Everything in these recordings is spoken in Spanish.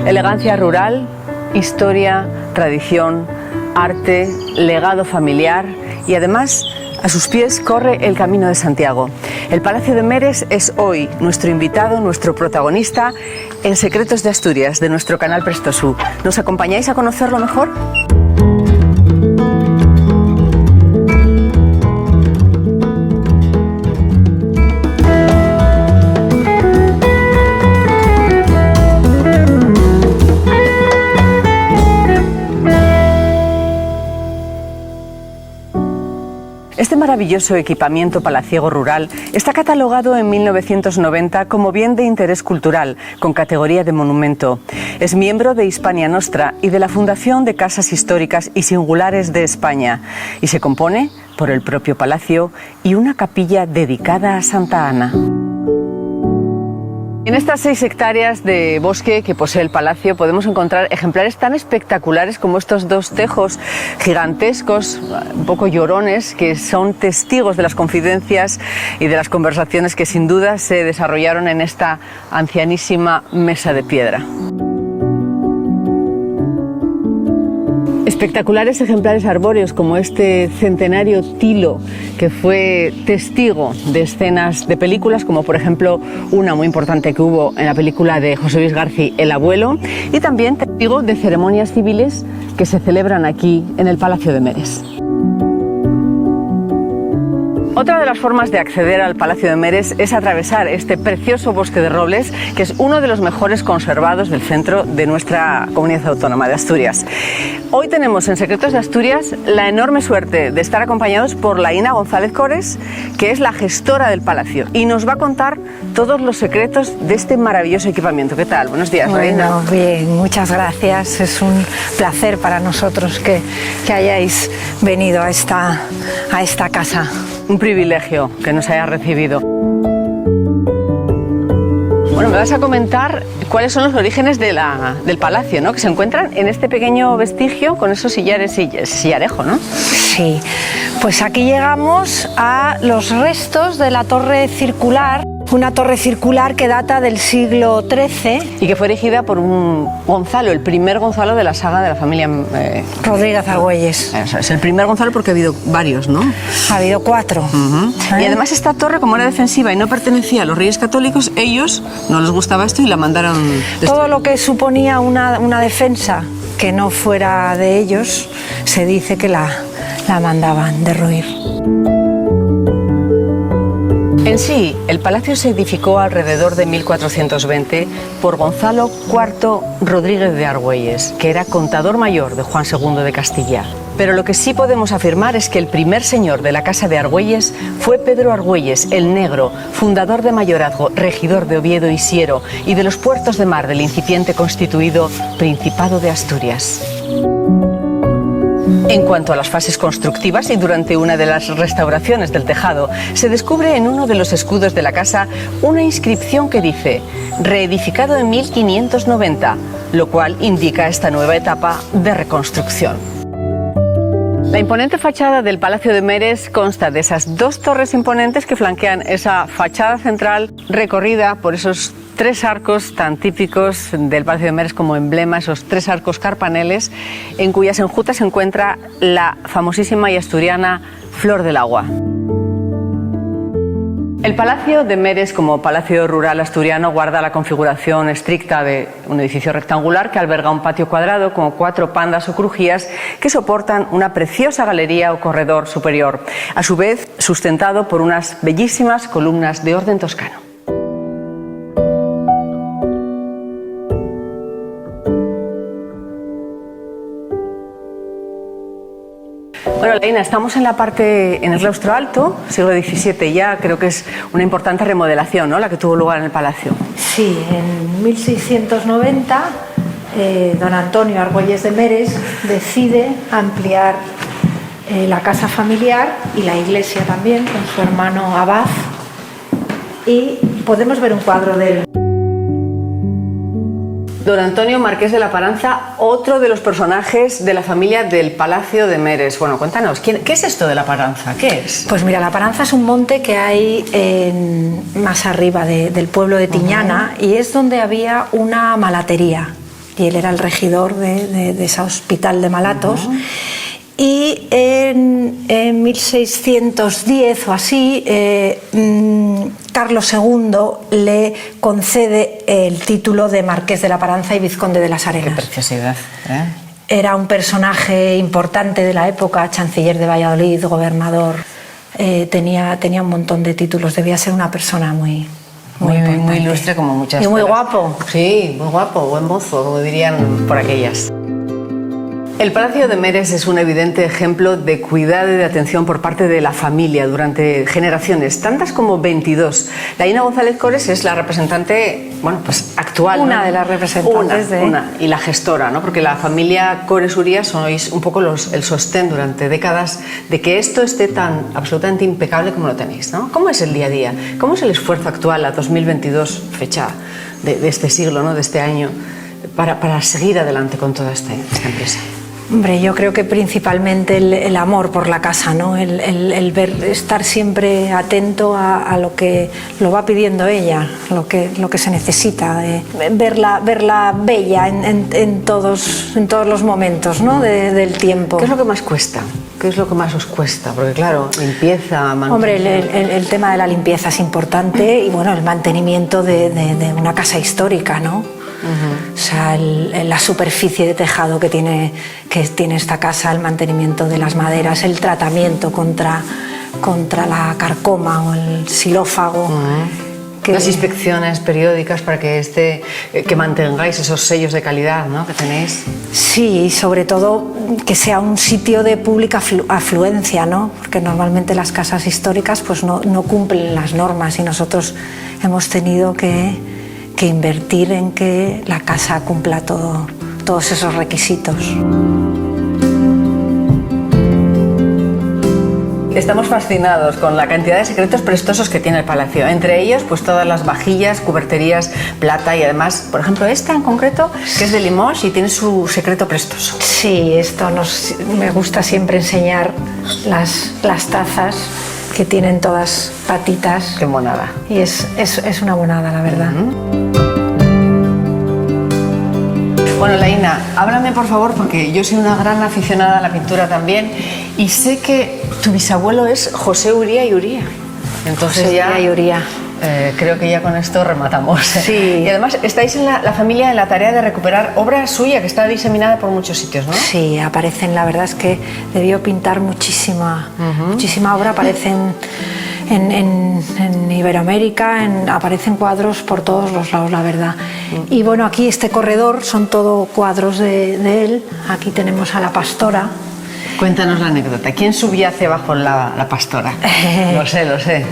Elegancia rural, historia, tradición, arte, legado familiar y además a sus pies corre el Camino de Santiago. El Palacio de Meres es hoy nuestro invitado, nuestro protagonista en Secretos de Asturias de nuestro canal Prestosú. ¿Nos acompañáis a conocerlo mejor? Este maravilloso equipamiento palaciego rural está catalogado en 1990 como bien de interés cultural, con categoría de monumento. Es miembro de Hispania Nostra y de la Fundación de Casas Históricas y Singulares de España, y se compone por el propio palacio y una capilla dedicada a Santa Ana. En estas 6 hectáreas de bosque que posee el palacio podemos encontrar ejemplares tan espectaculares como estos 2 tejos gigantescos, un poco llorones, que son testigos de las confidencias y de las conversaciones que sin duda se desarrollaron en esta ancianísima mesa de piedra. Espectaculares ejemplares arbóreos como este centenario tilo, que fue testigo de escenas de películas, como por ejemplo una muy importante que hubo en la película de José Luis García, El abuelo, y también testigo de ceremonias civiles que se celebran aquí en el Palacio de Meres. Otra de las formas de acceder al Palacio de Meres es atravesar este precioso bosque de robles, que es uno de los mejores conservados del centro de nuestra comunidad autónoma de Asturias. Hoy tenemos en Secretos de Asturias la enorme suerte de estar acompañados por Laína González Cores, que es la gestora del palacio, y nos va a contar todos los secretos de este maravilloso equipamiento. ¿Qué tal? Buenos días, Laína. Bueno, bien, muchas gracias. Es un placer para nosotros que hayáis venido a esta casa. Un privilegio que nos haya recibido. Bueno, me vas a comentar cuáles son los orígenes del palacio, ¿no? Que se encuentran en este pequeño vestigio con esos sillarejo, ¿no? Sí, pues aquí llegamos a los restos de la torre circular. Una torre circular que data del siglo XIII. Y que fue erigida por un Gonzalo, el primer Gonzalo de la saga de la familia... Rodríguez Argüelles. Es el primer Gonzalo porque ha habido varios, ¿no? Ha habido 4. Y además esta torre, como era defensiva y no pertenecía a los Reyes Católicos, ellos no les gustaba esto y la mandaron... Todo lo que suponía una defensa que no fuera de ellos, se dice que la mandaban derruir. En sí, el palacio se edificó alrededor de 1420 por Gonzalo IV Rodríguez de Argüelles, que era contador mayor de Juan II de Castilla. Pero lo que sí podemos afirmar es que el primer señor de la casa de Argüelles fue Pedro Argüelles, el Negro, fundador de mayorazgo, regidor de Oviedo y Siero y de los puertos de mar del incipiente constituido Principado de Asturias. En cuanto a las fases constructivas y durante una de las restauraciones del tejado, se descubre en uno de los escudos de la casa una inscripción que dice reedificado en 1590, lo cual indica esta nueva etapa de reconstrucción. La imponente fachada del Palacio de Meres consta de esas 2 torres imponentes que flanquean esa fachada central recorrida por esos 3 arcos tan típicos del Palacio de Meres como emblema, esos 3 arcos carpaneles, en cuyas enjutas se encuentra la famosísima y asturiana Flor del Agua. El Palacio de Meres, como palacio rural asturiano, guarda la configuración estricta de un edificio rectangular que alberga un patio cuadrado con 4 pandas o crujías que soportan una preciosa galería o corredor superior, a su vez sustentado por unas bellísimas columnas de orden toscano. Bueno, Laína, estamos en el claustro alto, siglo XVII, ya creo que es una importante remodelación, ¿no?, la que tuvo lugar en el palacio. Sí, en 1690 don Antonio Argüelles de Meres decide ampliar la casa familiar y la iglesia también, con su hermano Abad, y podemos ver un cuadro de él. Don Antonio Marqués de la Paranza, otro de los personajes de la familia del Palacio de Meres. Bueno, cuéntanos, ¿qué es esto de la Paranza? ¿Qué es? Pues mira, la Paranza es un monte que hay más arriba del pueblo de Tiñana, y es donde había una malatería. y él era el regidor de ese hospital de Malatos. Y en 1610 o así, Carlos II le concede el título de Marqués de la Paranza y Vizconde de las Arenas. Qué preciosidad, ¿eh? Era un personaje importante de la época, chanciller de Valladolid, gobernador, tenía un montón de títulos, debía ser una persona muy ilustre, como muchas. Y muy guapo. Sí, muy guapo, buen mozo, como dirían por aquellas. El Palacio de Meres es un evidente ejemplo de cuidado y de atención por parte de la familia durante generaciones, tantas como 22. Laína González Cores es la representante, bueno, pues actual. Una de las representantes y la gestora, ¿no? Porque la familia Cores Uría sois un poco el sostén durante décadas de que esto esté tan absolutamente impecable como lo tenéis, ¿no? ¿Cómo es el día a día? ¿Cómo es el esfuerzo actual a 2022, fecha de este siglo, ¿no? De este año, para seguir adelante con toda esta empresa? Hombre, yo creo que principalmente el amor por la casa, ¿no? El estar siempre atento a lo que lo va pidiendo ella, lo que se necesita, verla bella en todos los momentos, ¿no? Del tiempo. ¿Qué es lo que más cuesta? ¿Qué es lo que más os cuesta? Porque claro, limpieza, Hombre, el tema de la limpieza es importante y bueno, el mantenimiento de una casa histórica, ¿no? O sea, la superficie de tejado que tiene esta casa, el mantenimiento de las maderas, el tratamiento contra la carcoma o el xilófago. Las inspecciones periódicas para que mantengáis esos sellos de calidad, ¿no? Que tenéis. Sí, y sobre todo que sea un sitio de pública afluencia, ¿no? Porque normalmente las casas históricas pues no cumplen las normas y nosotros hemos tenido que invertir en que la casa cumpla todos esos requisitos. Estamos fascinados con la cantidad de secretos prestosos que tiene el palacio. Entre ellos, pues todas las vajillas, cuberterías, plata y además, por ejemplo, esta en concreto, que es de Limoges y tiene su secreto prestoso. Sí, me gusta siempre enseñar las tazas que tienen todas patitas. Qué monada. Y es una monada, la verdad. Bueno, Laína, háblame por favor, porque yo soy una gran aficionada a la pintura también y sé que tu bisabuelo es José Uría y Uría. Entonces José Uría y Uría. Creo que ya con esto rematamos. Sí. Y además estáis la familia en la tarea de recuperar obra suya que está diseminada por muchos sitios, ¿no? Sí, aparecen, la verdad es que debió pintar muchísima obra, aparecen en Iberoamérica, aparecen cuadros por todos los lados, la verdad. Y bueno, aquí este corredor son todo cuadros de él. Aquí tenemos a la Pastora. Cuéntanos la anécdota. ¿Quién subyace bajo la Pastora? Lo sé.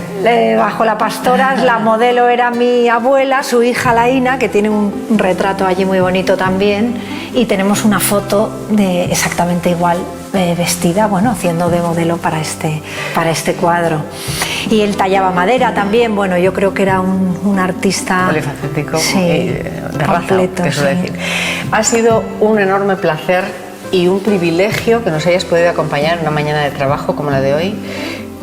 Bajo la Pastora, la modelo era mi abuela, su hija Laína, que tiene un retrato allí muy bonito también, y tenemos una foto exactamente igual, vestida, bueno, haciendo de modelo para este cuadro. Y él tallaba madera también, bueno, yo creo que era un artista polifacético, de completo, raza, decir. Ha sido un enorme placer y un privilegio que nos hayas podido acompañar en una mañana de trabajo como la de hoy,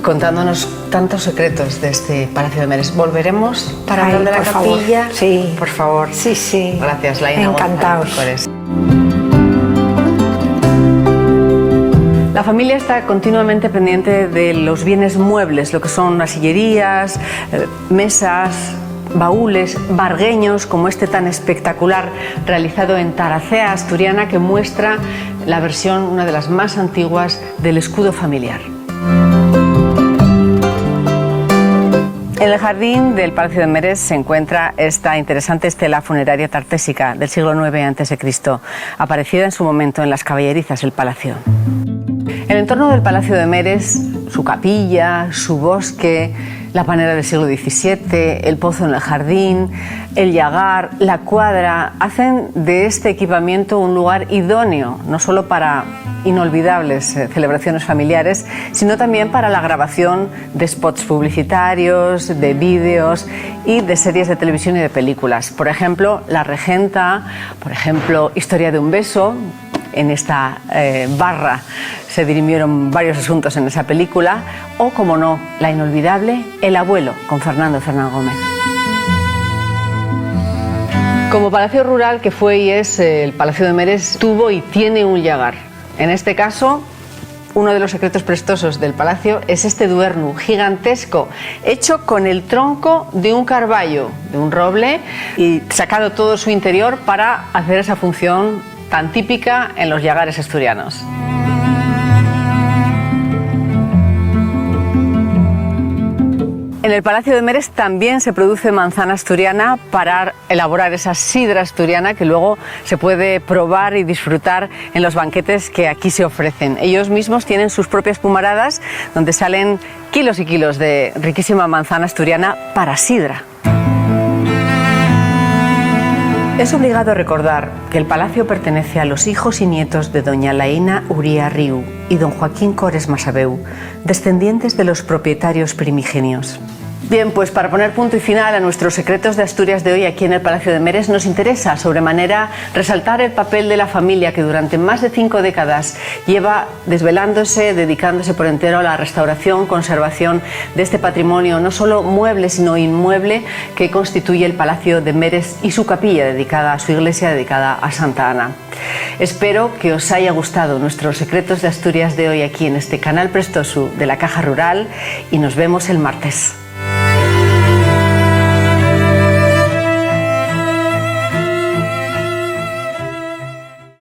contándonos tantos secretos de este Palacio de Meres. ¿Volveremos para hablar de la capilla? Favor. Sí. Por favor. Sí. Gracias, Laína. Encantados. La familia está continuamente pendiente de los bienes muebles, lo que son las sillerías, mesas, baúles, vargueños, como este tan espectacular realizado en Taracea asturiana, que muestra la versión, una de las más antiguas, del escudo familiar. En el jardín del Palacio de Meres se encuentra esta interesante estela funeraria tartésica del siglo IX a.C., aparecida en su momento en las caballerizas del palacio. El entorno del Palacio de Meres, su capilla, su bosque, la panera del siglo XVII, el pozo en el jardín, el llagar, la cuadra, hacen de este equipamiento un lugar idóneo, no solo para inolvidables celebraciones familiares, sino también para la grabación de spots publicitarios, de vídeos y de series de televisión y de películas. Por ejemplo, La Regenta, por ejemplo, Historia de un beso. En esta barra se dirimieron varios asuntos en esa película, o, como no, la inolvidable El abuelo, con Fernando Fernán Gómez. Como palacio rural que fue y es, el Palacio de Meres tuvo y tiene un llagar. En este caso, uno de los secretos prestosos del palacio es este duernu gigantesco, hecho con el tronco de un carballo, de un roble, y sacado todo su interior para hacer esa función tan típica en los llagares asturianos. En el Palacio de Meres también se produce manzana asturiana para elaborar esa sidra asturiana que luego se puede probar y disfrutar en los banquetes que aquí se ofrecen. Ellos mismos tienen sus propias pumaradas donde salen kilos y kilos de riquísima manzana asturiana para sidra. Es obligado recordar que el palacio pertenece a los hijos y nietos de doña Laína Uría Riu y don Joaquín Cores Masabeu, descendientes de los propietarios primigenios. Bien, pues para poner punto y final a nuestros secretos de Asturias de hoy aquí en el Palacio de Meres, nos interesa sobremanera resaltar el papel de la familia que durante más de 5 décadas lleva desvelándose, dedicándose por entero a la restauración, conservación de este patrimonio, no solo mueble sino inmueble, que constituye el Palacio de Meres y su capilla dedicada a su iglesia, dedicada a Santa Ana. Espero que os haya gustado nuestros secretos de Asturias de hoy aquí en este canal prestoso de la Caja Rural y nos vemos el martes.